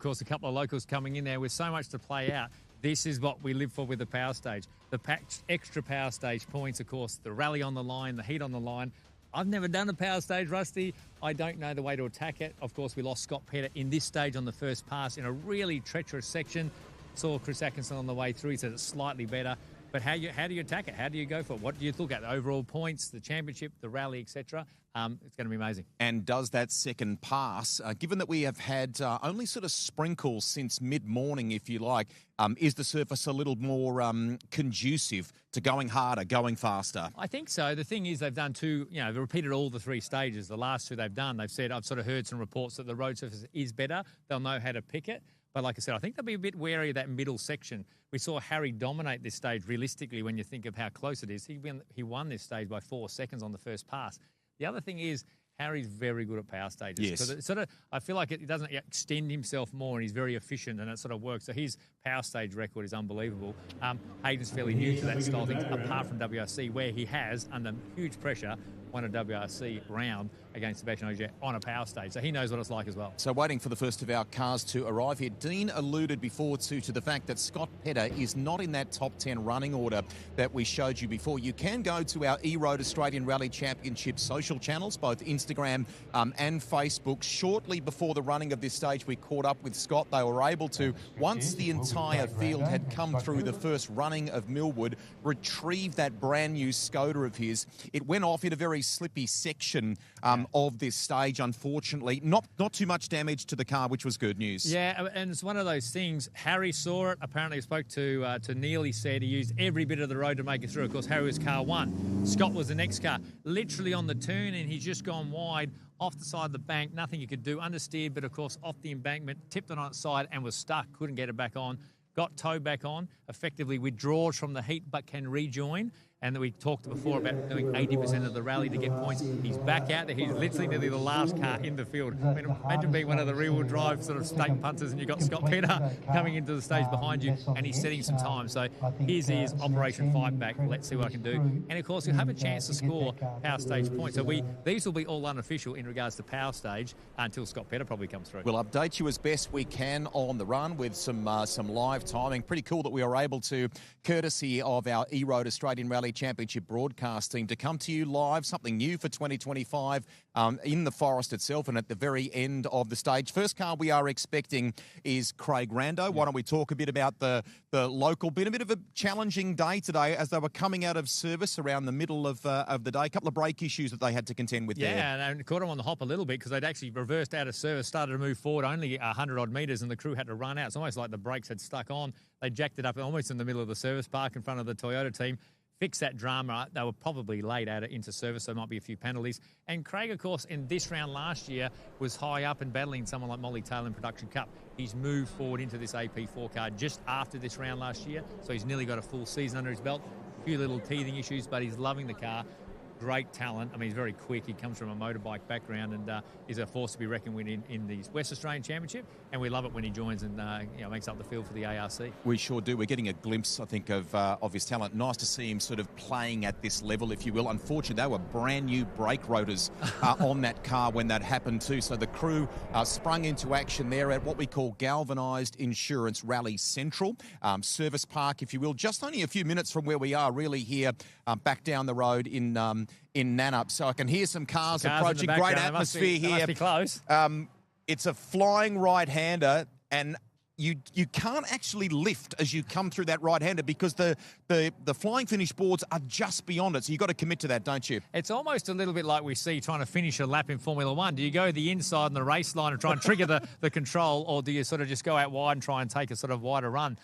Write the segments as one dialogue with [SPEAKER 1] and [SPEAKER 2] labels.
[SPEAKER 1] course, a couple of locals coming in there with so much to play out. This is what we live for with the power stage. The extra power stage points, of course, the rally on the line, the heat on the line. I've never done a power stage, Rusty. I don't know the way to attack it. Of course, we lost Scott Pedder in this stage on the first pass in a really treacherous section. Saw Kristensson on the way through. He said it's slightly better. But how do you attack it? How do you go for it? What do you look at? The overall points, the championship, the rally, etc. It's going to be amazing.
[SPEAKER 2] And does that second pass, given that we have had only sort of sprinkles since mid-morning, if you like, is the surface a little more conducive to going harder, going faster?
[SPEAKER 1] I think so. The thing is they've done they've repeated all the three stages. The last two they've done, they've said, I've sort of heard some reports that the road surface is better. They'll know how to pick it. But like I said, I think they'll be a bit wary of that middle section. We saw Harry dominate this stage realistically when you think of how close it is. He won this stage by 4 seconds on the first pass. The other thing is Harry's very good at power stages.
[SPEAKER 2] Yes.
[SPEAKER 1] Because I feel like it doesn't extend himself more and he's very efficient and it sort of works. So his power stage record is unbelievable. Hayden's fairly new to that style thing, apart from WRC, where he has, under huge pressure, won a WRC round against Sebastian Ogier on a power stage. So he knows what it's like as well.
[SPEAKER 2] So waiting for the first of our cars to arrive here. Dean alluded before to the fact that Scott Pedder is not in that top 10 running order that we showed you before. You can go to our E-Road Australian Rally Championship social channels, both Instagram and Facebook. Shortly before the running of this stage, we caught up with Scott. They were able to, once the entire field had come through the first running of Milward, retrieve that brand new Skoda of his. It went off in a very slippy section of this stage, unfortunately. Not too much damage to the car, which was good news.
[SPEAKER 1] Yeah, and it's one of those things. Harry saw it. Apparently, he spoke to Neil. He said he used every bit of the road to make it through. Of course, Harry was car one. Scott was the next car. Literally on the turn, and he's just gone wide off the side of the bank. Nothing he could do. Understeered, but of course, off the embankment, tipped it on its side and was stuck. Couldn't get it back on. Got towed back on. Effectively withdraws from the heat, but can rejoin. And we talked before about doing 80% of the rally to get points. He's back out there. He's literally nearly the last car in the field. I mean, imagine being one of the rear-wheel drive sort of state punters and you've got Scott Pedder coming into the stage behind you and he's setting some time. So here's his Operation Fight Back. Let's see what I can do. And, of course, you'll have a chance to score power stage points. So these will be all unofficial in regards to power stage until Scott Pedder probably comes through.
[SPEAKER 2] We'll update you as best we can on the run with some live timing. Pretty cool that we are able to, courtesy of our E-Road Australian Rally Championship broadcast team, to come to you live, something new for 2025 in the forest itself and at the very end of the stage. First car we are expecting is Craig Rando. Why don't we talk a bit about the local bit? A bit of a challenging day today as they were coming out of service around the middle of the day. A couple of brake issues that they had to contend with there.
[SPEAKER 1] Yeah, and caught them on the hop a little bit because they'd actually reversed out of service, started to move forward only 100-odd metres and the crew had to run out. It's almost like the brakes had stuck on. They jacked it up almost in the middle of the service park in front of the Toyota team. Fix that drama. They were probably late at it into service, so there might be a few penalties. And Craig, of course, in this round last year was high up and battling someone like Molly Taylor in Production Cup. He's moved forward into this AP4 car just after this round last year, so he's nearly got a full season under his belt. A few little teething issues, but he's loving the car. Great talent. I mean, he's very quick. He comes from a motorbike background and is a force to be reckoned with in the West Australian Championship. And we love it when he joins and makes up the field for the ARC.
[SPEAKER 2] We sure do. We're getting a glimpse, I think, of his talent. Nice to see him sort of playing at this level, if you will. Unfortunately, they were brand new brake rotors on that car when that happened too. So the crew sprung into action there at what we call Galvanised Insurance Rally Central Service Park, if you will. Just only a few minutes from where we are, really here back down the road in Nannup. So I can hear some cars approaching. Great atmosphere here.
[SPEAKER 1] Must be close.
[SPEAKER 2] It's a flying right-hander, and you can't actually lift as you come through that right-hander because the flying finish boards are just beyond it. So you've got to commit to that, don't you?
[SPEAKER 1] It's almost a little bit like we see trying to finish a lap in Formula One. Do you go the inside on the race line and try and trigger the control, or do you sort of just go out wide and try and take a sort of wider run?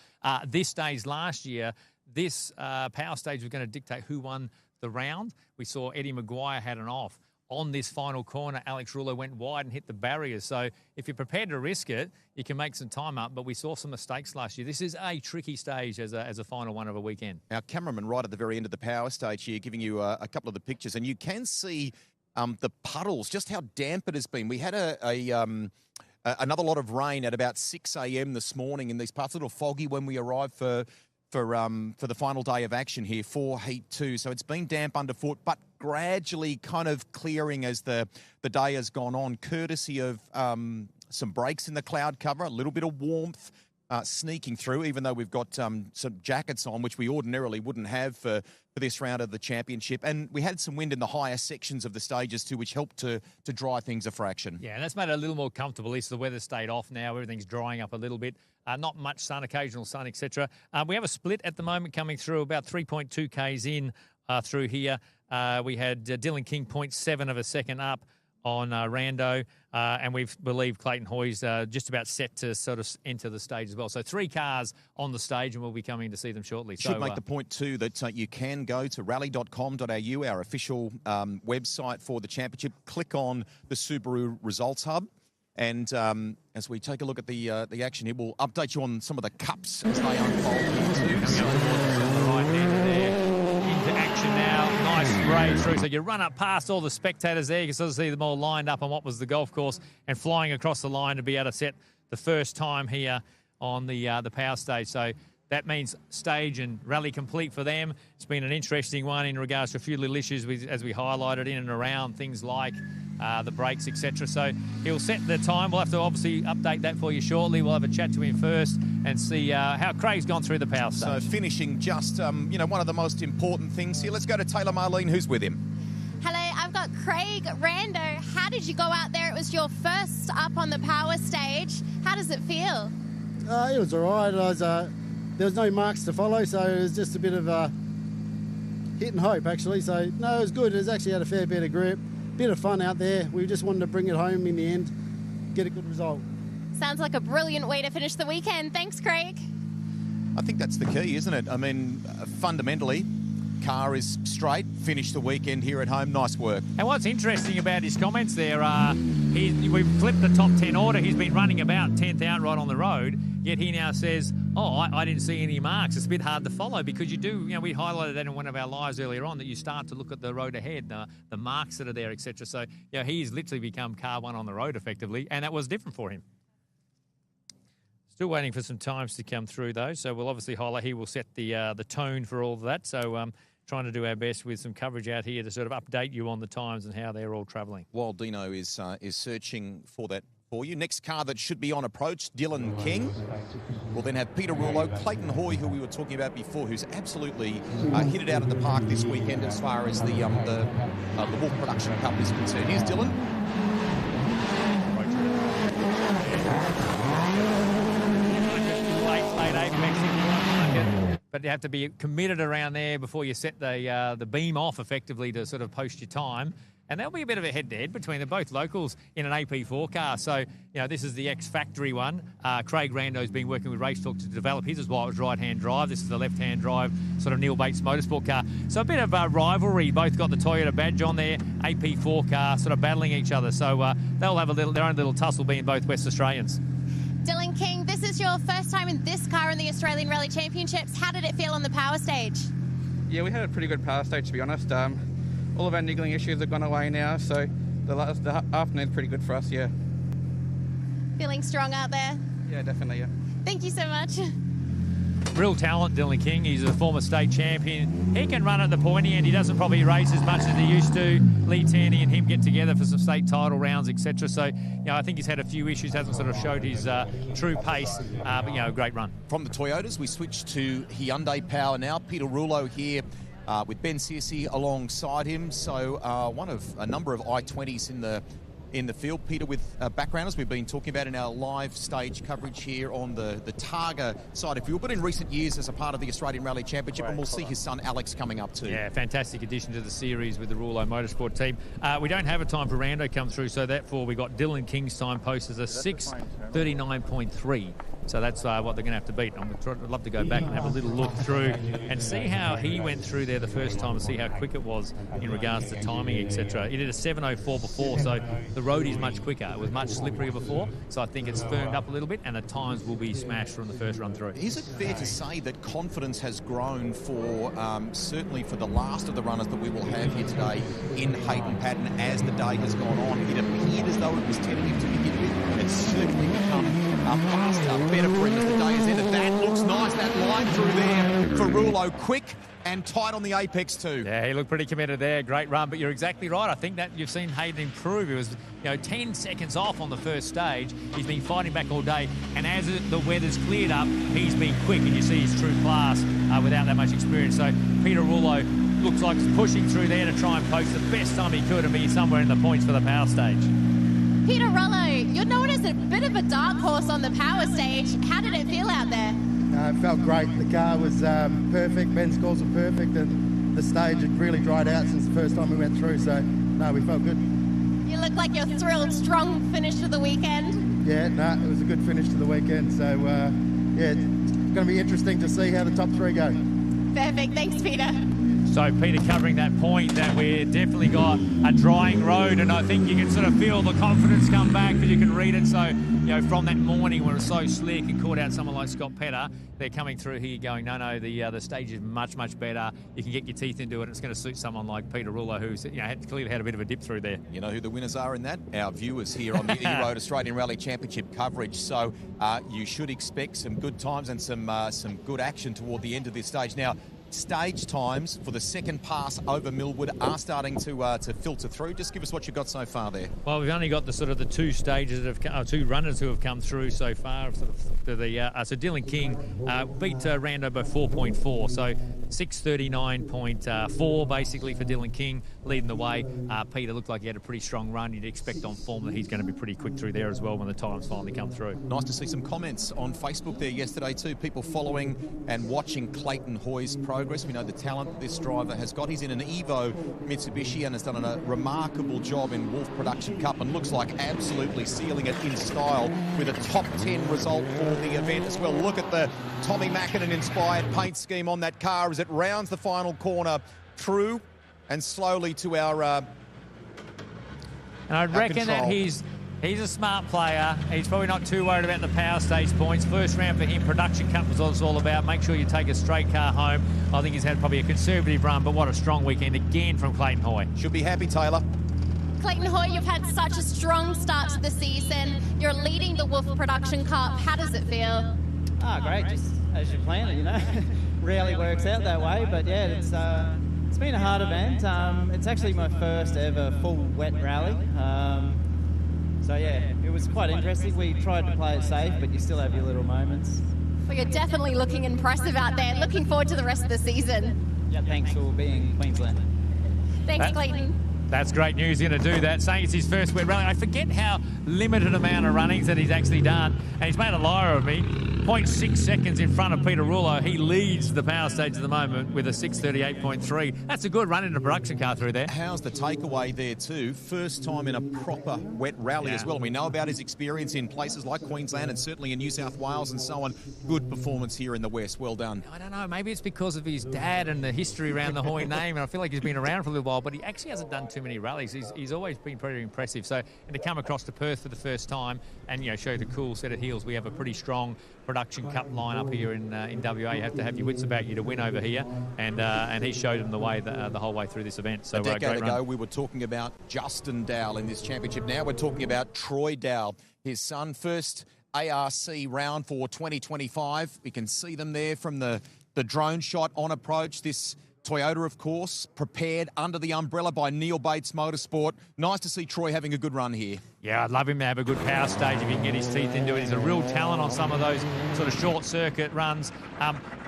[SPEAKER 1] This stage last year, this power stage was going to dictate who won the round. We saw Eddie Maguire had an off. On this final corner, Alex Rullo went wide and hit the barriers. So if you're prepared to risk it, you can make some time up. But we saw some mistakes last year. This is a tricky stage as a final one of a weekend.
[SPEAKER 2] Our cameraman right at the very end of the power stage here giving you a couple of the pictures. And you can see the puddles, just how damp it has been. We had another lot of rain at about 6 a.m. this morning in these parts. A little foggy when we arrived for the final day of action here for Heat 2. So it's been damp underfoot, but gradually kind of clearing as the day has gone on, courtesy of some breaks in the cloud cover, a little bit of warmth sneaking through, even though we've got some jackets on, which we ordinarily wouldn't have for this round of the championship. And we had some wind in the higher sections of the stages too, which helped to dry things a fraction.
[SPEAKER 1] Yeah, and that's made it a little more comfortable. At least the weather stayed off now. Everything's drying up a little bit. Not much sun, occasional sun, etc. We have a split at the moment coming through about 3.2 Ks in through here. We had Dylan King 0.7 of a second up on Rando, and we believe Clayton Hoy's just about set to sort of enter the stage as well. So 3 cars on the stage, and we'll be coming to see them shortly.
[SPEAKER 2] Should make the point too that you can go to rally.com.au, our official website for the championship. Click on the Subaru Results Hub. And as we take a look at the action here, we'll update you on some of the cups as they unfold here too.
[SPEAKER 1] So on the right hand there, into action now. Nice spray through. So you run up past all the spectators there. You can sort of see them all lined up on what was the golf course and flying across the line to be able to set the first time here on the power stage. So that means stage and rally complete for them. It's been an interesting one in regards to a few little issues as we highlighted in and around things like the brakes, etc. So he'll set the time. We'll have to obviously update that for you shortly. We'll have a chat to him first and see how Craig's gone through the power stage.
[SPEAKER 2] So finishing just, one of the most important things here. Let's go to Taylor Marlene, who's with him.
[SPEAKER 3] Hello, I've got Craig Rando. How did you go out there? It was your first up on the power stage. How does it feel?
[SPEAKER 4] It was all right. There was no marks to follow, so it was just a bit of hit and hope, actually. So, no, it was good. It was actually had a fair bit of grip, bit of fun out there. We just wanted to bring it home in the end, get a good result.
[SPEAKER 3] Sounds like a brilliant way to finish the weekend. Thanks, Craig.
[SPEAKER 2] I think that's the key, isn't it? I mean, fundamentally, car is straight, finish the weekend here at home. Nice work.
[SPEAKER 1] And what's interesting about his comments there, we've flipped the top 10 order. He's been running about 10th out right on the road, yet he now says, I didn't see any marks. It's a bit hard to follow because you do, we highlighted that in one of our lives earlier on, that you start to look at the road ahead, the marks that are there, etc. So, he's literally become car one on the road effectively, and that was different for him. Still waiting for some times to come through, though, so we'll obviously highlight. He will set the tone for all of that, so trying to do our best with some coverage out here to sort of update you on the times and how they're all travelling.
[SPEAKER 2] While Dino is searching for that for you. Next car that should be on approach, Dylan King. We'll then have Pedder, Rullo, Clayton Hoy, who we were talking about before, who's absolutely hit it out at the park this weekend as far as the Wolf Production Cup is concerned. Here's Dylan.
[SPEAKER 1] Late apex if you want, but you have to be committed around there before you set the beam off effectively to sort of post your time. And there'll be a bit of a head-to-head between them, both locals in an AP4 car. So, this is the ex-factory one. Craig Rando's been working with Race Talk to develop his as well. It was right-hand drive. This is the left-hand drive, sort of Neil Bates motorsport car. So a bit of rivalry. Both got the Toyota badge on there, AP4 car, sort of battling each other. So they'll have their own little tussle, being both West Australians.
[SPEAKER 3] Dylan King, this is your first time in this car in the Australian Rally Championships. How did it feel on the power stage?
[SPEAKER 5] Yeah, we had a pretty good power stage, to be honest. All of our niggling issues have gone away now, so the afternoon's pretty good for us, yeah.
[SPEAKER 3] Feeling strong out there?
[SPEAKER 5] Yeah, definitely, yeah.
[SPEAKER 3] Thank you so much.
[SPEAKER 1] Real talent, Dylan King. He's a former state champion. He can run at the pointy end. He doesn't probably race as much as he used to. Lee Taney and him get together for some state title rounds, etc. So, I think he's had a few issues, hasn't sort of showed his true pace, but, a great run.
[SPEAKER 2] From the Toyotas, we switch to Hyundai Power now. Peter Rullo here with Ben Searcy alongside him. So one of a number of I-20s in the field. Peter, with backgrounders we've been talking about in our live stage coverage here on the Targa side of field, but in recent years as a part of the Australian Rally Championship, and we'll see his son Alex coming up too.
[SPEAKER 1] Yeah, fantastic addition to the series with the Rullo Motorsport team. We don't have a time for Rando come through, so therefore we got Dylan King's time posted as a 6:39.3. So that's what they're going to have to beat. I'd love to go back and have a little look through and see how he went through there the first time and see how quick it was in regards to timing, etc. He did a 7:04 before, so the road is much quicker. It was much slipperier before, so I think it's firmed up a little bit and the times will be smashed from the first run through.
[SPEAKER 2] Is it fair to say that confidence has grown for certainly for the last of the runners that we will have here today in Hayden Paddon as the day has gone on? It appeared as though it was tentative to begin with. It's certainly become faster, better for him as the day has ended. That looks nice, that line through there for Rullo. Quick and tight on the apex too.
[SPEAKER 1] Yeah, he looked pretty committed there. Great run, but you're exactly right. I think that you've seen Hayden improve. He was, 10 seconds off on the first stage. He's been fighting back all day, and as the weather's cleared up, he's been quick, and you see his true class without that much experience. So Peter Rullo looks like he's pushing through there to try and post the best time he could and be somewhere in the points for the power stage.
[SPEAKER 3] Peter Rullo, you're known as a bit of a dark horse on the power stage. How did it feel out there?
[SPEAKER 4] It felt great. The car was perfect. Ben's calls were perfect, and the stage had really dried out since the first time we went through. So, no, we felt good.
[SPEAKER 3] You look like you're thrilled. Strong finish to the weekend.
[SPEAKER 4] Yeah, it was a good finish to the weekend. So, it's going to be interesting to see how the top three go.
[SPEAKER 3] Perfect. Thanks, Peter.
[SPEAKER 1] So Peter covering that point that we've definitely got a drying road, and I think you can sort of feel the confidence come back because you can read it. So, from that morning when it was so slick and caught out someone like Scott Pedder, they're coming through here going, no, the stage is much, much better. You can get your teeth into it. It's going to suit someone like Peter Rullo, who's clearly had a bit of a dip through there.
[SPEAKER 2] You know who the winners are in that? Our viewers here on the E-Road Australian Rally Championship coverage. So you should expect some good times and some good action toward the end of this stage. Now, stage times for the second pass over Milward are starting to filter through. Just give us what you've got so far there.
[SPEAKER 1] Well, we've only got the sort of the two stages that have two runners who have come through so far. So Dylan King beat Rando by 4.4, so 6:39.4 basically for Dylan King leading the way. Peter looked like he had a pretty strong run. You'd expect on form that he's going to be pretty quick through there as well when the times finally come through.
[SPEAKER 2] Nice to see some comments on Facebook there yesterday too. People following and watching Clayton Hoy's progress. We know the talent that this driver has got. He's in an Evo Mitsubishi and has done a remarkable job in Wolf Production Cup and looks like absolutely sealing it in style with a top 10 result for the event as well. Look at the Tommy Mackinnon-inspired paint scheme on that car as it rounds the final corner true and slowly to our
[SPEAKER 1] and I'd reckon
[SPEAKER 2] control.
[SPEAKER 1] that he's a smart player. He's probably not too worried about the power stage points. First round for him, Production Cup was what it's all about. Make sure you take a straight car home. I think he's had probably a conservative run, but what a strong weekend again from Clayton Hoy.
[SPEAKER 2] Should be happy, Taylor.
[SPEAKER 3] Clayton Hoy, you've had such a strong start to the season. You're leading the Wolf Production Cup. How does it feel?
[SPEAKER 6] Great, just as you plan it, Rarely works out that way, but yeah, it's been a hard event. It's actually my first ever full wet rally. So yeah, it was quite interesting. We tried to play it safe, but you still have your little moments.
[SPEAKER 3] Well, you're definitely looking impressive out there. Looking forward to the rest of the season.
[SPEAKER 6] Yeah, thanks for being in Queensland.
[SPEAKER 3] Thanks, Clayton.
[SPEAKER 1] That's great news. He's going to do that. Saying it's his first wet rally. I forget how limited amount of runnings that he's actually done. And he's made a liar of me. 0.6 seconds in front of Peter Rullo. He leads the power stage at the moment with a 6:38.3. That's a good run in the production car through there.
[SPEAKER 2] How's the takeaway there too? First time in a proper wet rally as well. We know about his experience in places like Queensland and certainly in New South Wales and so on. Good performance here in the West. Well done.
[SPEAKER 1] I don't know. Maybe it's because of his dad and the history around the Hoy name. And I feel like he's been around for a little while, but he actually hasn't done too many rallies. He's always been pretty impressive. So, and to come across to Perth for the first time and show the cool set of heels, we have a pretty strong Production Cup line up here in WA. You have to have your wits about you to win over here, and he showed them the way the whole way through this event. So
[SPEAKER 2] a decade ago,
[SPEAKER 1] run.
[SPEAKER 2] we were talking about Justin Dowel in this championship. Now we're talking about Troy Dowel, his son. First ARC round for 2025. We can see them there from the drone shot on approach. This Toyota, of course, prepared under the umbrella by Neil Bates Motorsport. Nice to see Troy having a good run here.
[SPEAKER 1] Yeah, I'd love him to have a good power stage if he can get his teeth into it. He's a real talent on some of those sort of short circuit runs.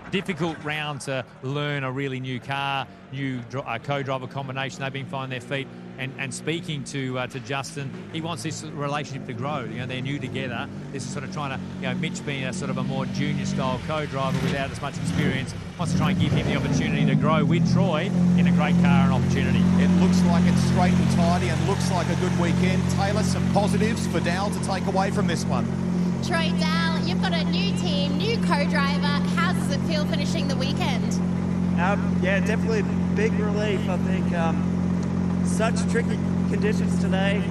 [SPEAKER 1] Difficult round to learn a really new car, new co-driver combination. They've been finding their feet. And speaking to Justin, he wants this relationship to grow. They're new together. This is sort of trying to, Mitch being a sort of a more junior style co-driver without as much experience, wants to try and give him the opportunity to grow with Troy in a great car and opportunity.
[SPEAKER 2] It looks like it's straight and tidy and looks like a good weekend. Taylor, some positives for Dowell to take away from this one.
[SPEAKER 3] Troy Dowell, you've got a new team, new co-driver. How does it feel finishing the weekend?
[SPEAKER 7] Yeah, definitely a big relief. I think such tricky conditions today.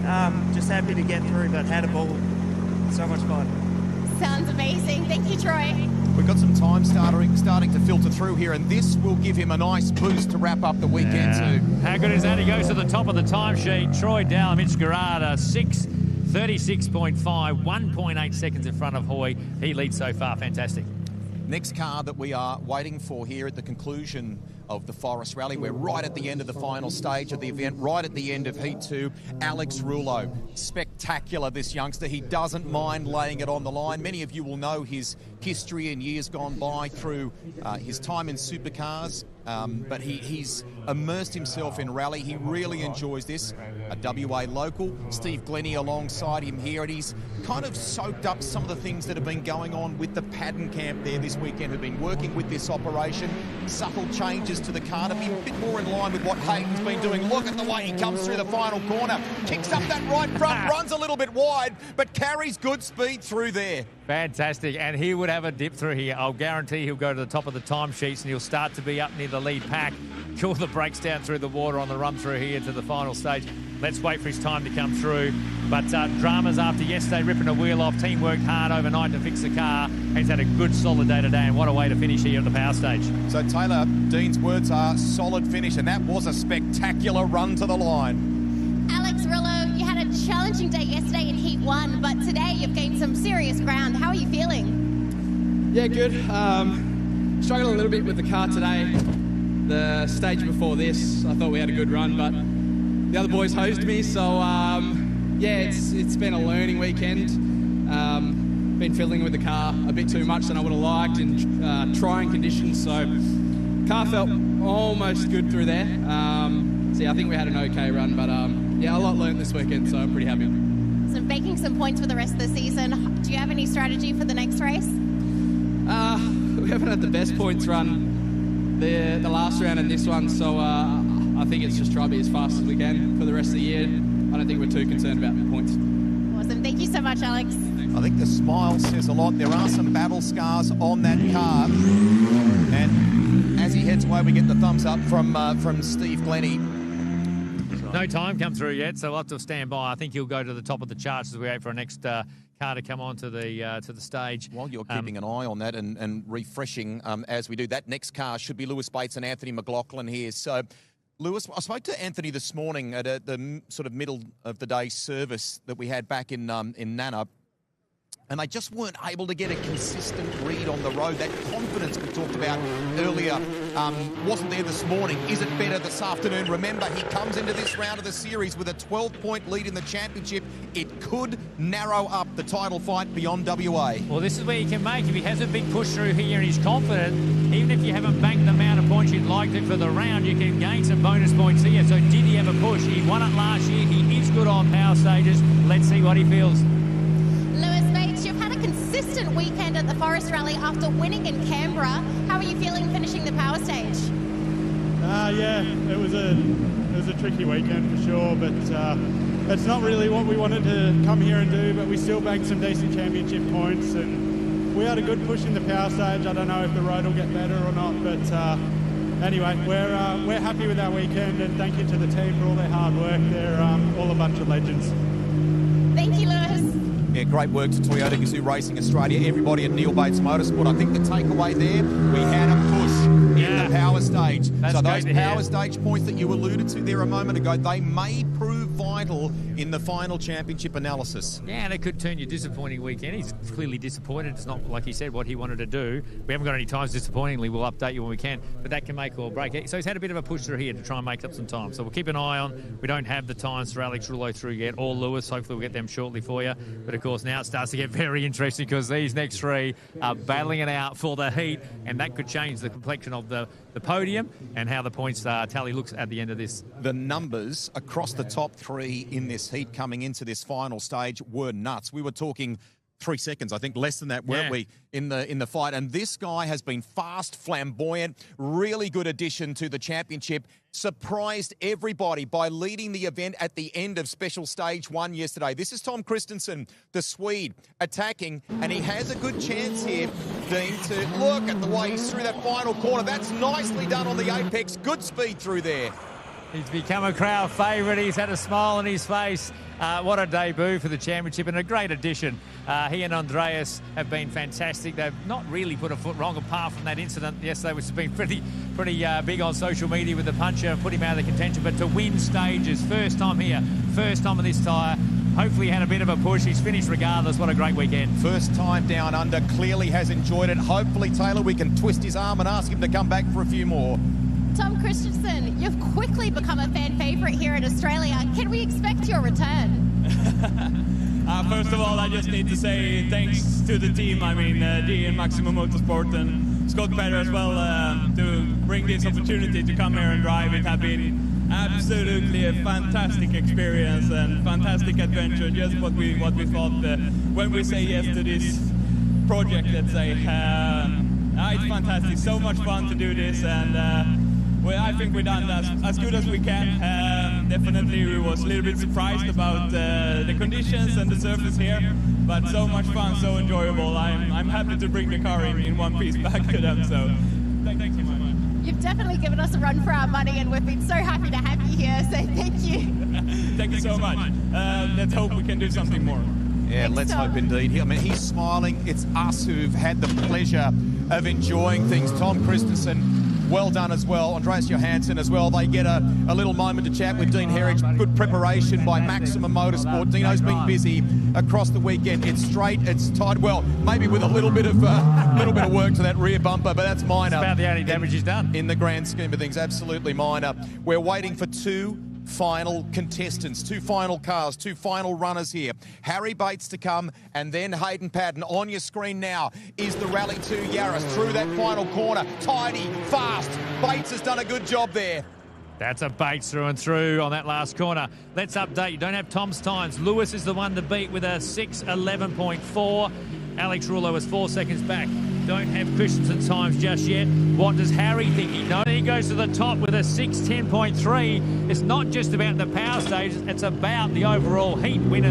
[SPEAKER 7] Just happy to get through, but had a ball. So much fun.
[SPEAKER 3] Sounds amazing. Thank you, Troy.
[SPEAKER 2] We've got some time starting to filter through here, and this will give him a nice boost to wrap up the weekend too.
[SPEAKER 1] How good is that? He goes to the top of the timesheet. Troy Dowell, Mitch Garada, 6:36.5, 1.8 seconds in front of Hoy. He leads so far. Fantastic.
[SPEAKER 2] Next car that we are waiting for here at the conclusion of the Forest Rally. We're right at the end of the final stage of the event, right at the end of Heat 2. Alex Rullo, spectacular, this youngster. He doesn't mind laying it on the line. Many of you will know his history in years gone by through his time in supercars, but he's immersed himself in rally. He really enjoys this. A WA local, Steve Glennie alongside him here, and he's kind of soaked up some of the things that have been going on with the Padden camp there this weekend, who've been working with this operation. Subtle changes to the car to be a bit more in line with what Hayden's been doing. Look at the way he comes through the final corner, kicks up that right front, runs a little bit wide, but carries good speed through there.
[SPEAKER 1] Fantastic, and he would have a dip through here. I'll guarantee he'll go to the top of the timesheets and he'll start to be up near the lead pack, kill the brakes down through the water on the run through here to the final stage. Let's wait for his time to come through. But dramas after yesterday, ripping a wheel off. Team worked hard overnight to fix the car. He's had a good, solid day today, and what a way to finish here at the power stage.
[SPEAKER 2] So, Taylor, Dean's words are solid finish, and that was a spectacular run to the line.
[SPEAKER 3] Alex Rullo, you had a challenging day yesterday in Heat 1, but today you've gained some serious ground. How are you feeling?
[SPEAKER 8] Yeah, good. Struggled a little bit with the car today. The stage before this, I thought we had a good run, but the other boys hosed me, so yeah, it's been a learning weekend. Been fiddling with the car a bit too much than I would have liked in trying conditions, so car felt almost good through there. So yeah, I think we had an okay run, but yeah, a lot learned this weekend, so I'm pretty happy.
[SPEAKER 3] So making some points for the rest of the season. Do you have any strategy for the next race?
[SPEAKER 8] We haven't had the best points run the last round and this one, so I think it's just try to be as fast as we can for the rest of the year. I don't think we're too concerned about the points.
[SPEAKER 3] Awesome. Thank you so much, Alex.
[SPEAKER 2] I think the smile says a lot. There are some battle scars on that car. And as he heads away, we get the thumbs up from Steve Glennie.
[SPEAKER 1] No time come through yet, so we'll have to stand by. I think he'll go to the top of the charts as we wait for our next car to come on to the stage.
[SPEAKER 2] While you're keeping an eye on that and refreshing as we do, that next car should be Lewis Bates and Anthony McLaughlin here. So, Lewis, I spoke to Anthony this morning at the sort of middle of the day service that we had back in Nana, and they just weren't able to get a consistent read on the road. That confidence we talked about earlier wasn't there this morning. Is it better this afternoon? Remember, he comes into this round of the series with a 12-point lead in the championship. It could narrow up the title fight beyond WA.
[SPEAKER 1] Well, this is where you can make. If he has a big push through here and he's confident, even if you haven't banked the amount of points you'd like to for the round, you can gain some bonus points here. So did he have a push? He won it last year. He is good on power stages. Let's see what he feels.
[SPEAKER 3] Lewis Bates, you've had a consistent weekend at the Forest Rally after winning in Canberra. How are you feeling finishing the power stage?
[SPEAKER 9] Yeah, it was a tricky weekend for sure, but it's not really what we wanted to come here and do, but we still banked some decent championship points, and we had a good push in the power stage. I don't know if the road will get better or not, but anyway, we're happy with our weekend, and thank you to the team for all their hard work. They're all a bunch of legends.
[SPEAKER 3] Thank you, Lewis.
[SPEAKER 2] Yeah, great work to Toyota Gazoo Racing Australia, everybody at Neil Bates Motorsport. I think the takeaway there, we had a push in the power stage.
[SPEAKER 1] That's
[SPEAKER 2] so those
[SPEAKER 1] great to
[SPEAKER 2] power
[SPEAKER 1] hear.
[SPEAKER 2] stage points that you alluded to there a moment ago, they may prove vital in the final championship analysis.
[SPEAKER 1] Yeah, and it could turn your disappointing weekend. He's clearly disappointed. It's not, like he said, what he wanted to do. We haven't got any times disappointingly. We'll update you when we can, but that can make or break it. So he's had a bit of a push through here to try and make up some time. So we'll keep an eye on. We don't have the times for Alex Rullo through yet, or Lewis. Hopefully we'll get them shortly for you. But of course, now it starts to get very interesting because these next three are battling it out for the heat, and that could change the complexion of the podium and how the points tally looks at the end of this.
[SPEAKER 2] The numbers across the top three in this heat coming into this final stage were nuts. We were talking 3 seconds, I think, less than that, weren't we, in the fight? And this guy has been fast, flamboyant, really good addition to the championship. Surprised everybody by leading the event at the end of special stage 1 yesterday. This is Tom Kristensson, the Swede, attacking, and he has a good chance here, Dean, to look at the way he's through that final corner. That's nicely done on the apex. Good speed through there.
[SPEAKER 1] He's become a crowd favourite. He's had a smile on his face. What a debut for the championship and a great addition. He and Andreas have been fantastic. They've not really put a foot wrong apart from that incident yesterday, which has been pretty big on social media with the puncher and put him out of the contention. But to win stages, first time here, first time on this tyre, hopefully had a bit of a push. He's finished regardless. What a great weekend.
[SPEAKER 2] First time down under, clearly has enjoyed it. Hopefully, Taylor, we can twist his arm and ask him to come back for a few more.
[SPEAKER 3] Tom Kristensson, you've quickly become a fan favourite here in Australia. Can we expect your return?
[SPEAKER 10] First of all, I just need to say thanks to the team. I mean, Dean, Maximum Motorsport, and Scott Pedder as well, to bring this opportunity to come here and drive. It has been absolutely a fantastic experience and fantastic adventure. Just what we thought when we say yes to this project. Let's say it's fantastic. So much fun to do this, and well, I think we've done as good as we can. Definitely, we was a little bit surprised about the conditions and the surface here, but so much fun, so enjoyable. I'm happy to bring the car in one piece back to them. So, thank you so much.
[SPEAKER 3] You've definitely given us a run for our money, and we've been so happy to have you here. So, thank you.
[SPEAKER 10] Thank you so much. Let's hope we can do something more.
[SPEAKER 2] Yeah,
[SPEAKER 3] Thanks,
[SPEAKER 2] let's
[SPEAKER 3] Tom.
[SPEAKER 2] hope indeed. I mean, he's smiling. It's us who've had the pleasure of enjoying things. Tom Kristensson, well done as well. Andreas Johansson as well. They get a little moment to chat with Dean Herridge. Good preparation by Maximum Motorsport. Dino's been busy across the weekend. It's straight, it's tight. Well, maybe with a little bit of work to that rear bumper, but that's minor.
[SPEAKER 1] That's about the only damage he's done.
[SPEAKER 2] In the grand scheme of things, absolutely minor. We're waiting for two final contestants, two final cars, two final runners here. Harry Bates to come, and then Hayden Paddon. On your screen now is the Rally 2 Yaris through that final corner. Tidy, fast. Bates has done a good job there.
[SPEAKER 1] That's a Bates through and through on that last corner. Let's update. You don't have Tom's times. Lewis is the one to beat with a 6:11.4. Alex Rullo is 4 seconds back. Don't have Kristensson times just yet. What does Harry think? He goes to the top with a 6:10.3. It's not just about the power stage. It's about the overall heat winner.